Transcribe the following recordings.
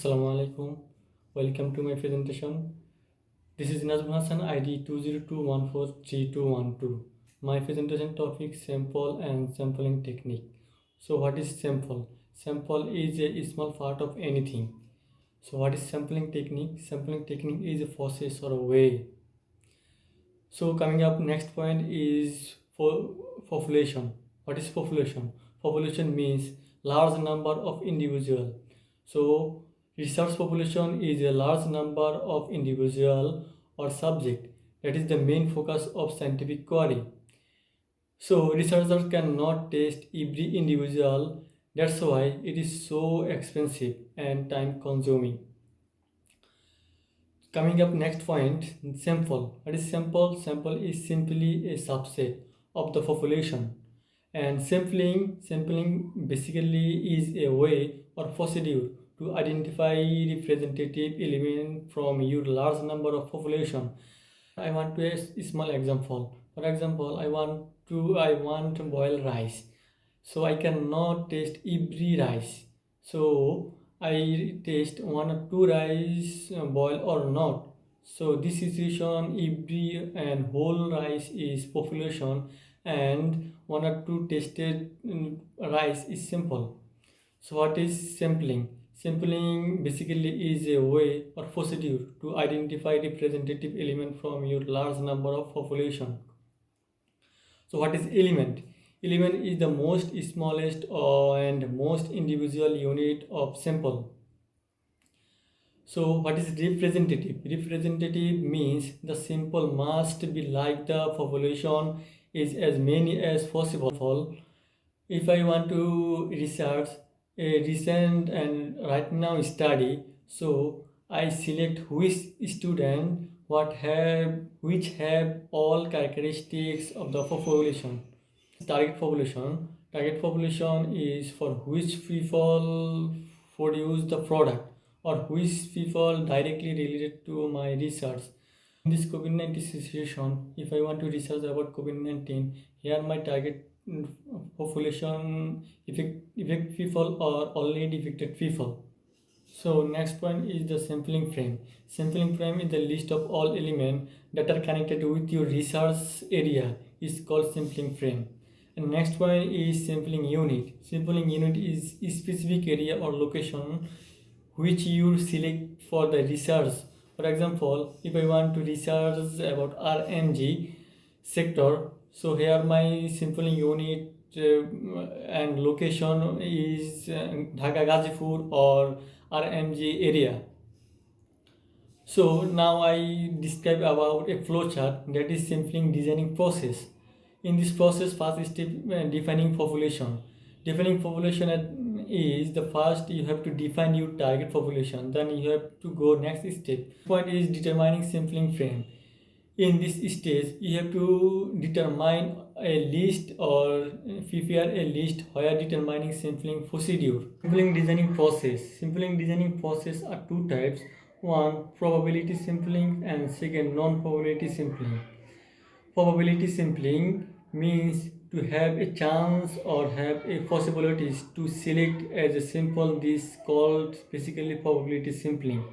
Assalamu alaikum. Welcome to my presentation. This is Nazmul Hasan ID 202143212. My presentation topic sample and sampling technique. So what is sample? Sample is a small part of anything. So what is sampling technique? Sampling technique is a process or a way. So coming up next point is for population. What is population? Population means large number of individual. So research population is a large number of individual or subject that is the main focus of scientific query. So researchers cannot test every individual. That's why it is so expensive and time consuming. Coming up next point, sample. What is sample? Sample is simply a subset of the population. And sampling basically is a way or procedure to identify representative element from your large number of population. I want to a small example. For example, I want to boil rice. So I cannot taste every rice. So I taste one or two rice boil or not. So this situation every and whole rice is population and one or two tasted rice is simple. So what is sampling? Sampling basically is a way or procedure to identify representative element from your large number of population. So what is element? Element is the most smallest and most individual unit of sample. So what is representative? Representative means the sample must be like the population is as many as possible. If I want to research a recent and right now study, so I select which student which have all characteristics of the population. Target population is for which people produce the product or which people directly related to my research. In this COVID-19 situation, if I want to research about COVID-19, here my target population effect people are already affected people. So next point is the sampling frame. Sampling frame is the list of all elements that are connected with your research area is called sampling frame. And next one is sampling unit. Sampling unit is a specific area or location which you select for the research. For example, if I want to research about RMG sector, so here my sampling unit and location is Dhaka Gazipur or RMG area. So now I describe about a flowchart that is sampling designing process. In this process, first step defining population. Defining population is the first you have to define your target population. Then you have to go next step. Point is determining sampling frame. In this stage, you have to determine a list or prepare a list where determining sampling procedure. Sampling designing process are two types. One, probability sampling, and second, non-probability sampling. Probability sampling means to have a chance or have a possibilities to select as a sample. This called basically probability sampling.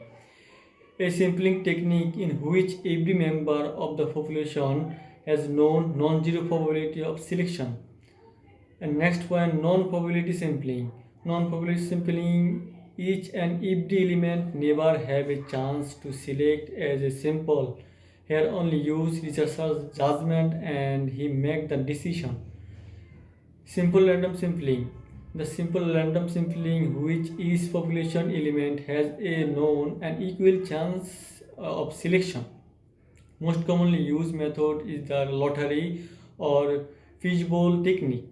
A sampling technique in which every member of the population has known non-zero probability of selection. And next one, non-probability sampling. Non-probability sampling, each and every element never have a chance to select as a sample. Here only use researcher's judgment and he make the decision. Simple random sampling. The simple random sampling which each population element has a known and equal chance of selection. Most commonly used method is the lottery or fishbowl technique.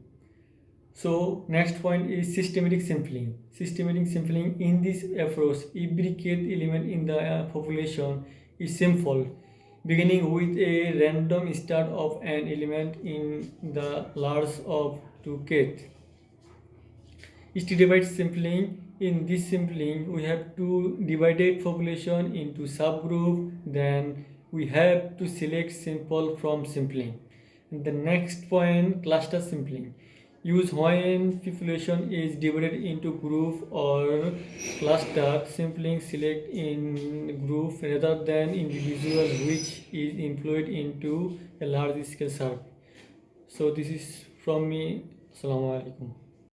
So next point is systematic sampling. Systematic sampling, in this approach, every kth element in the population is sampled, beginning with a random start of an element in the large of 2kth. Stratified sampling. In this sampling, we have to divide population into subgroup. Then we have to select sample from sampling. And the next point, cluster sampling. Use when population is divided into group or cluster. Simply select in group rather than individual, which is employed into a large scale survey. So this is from me. Assalamu alaikum.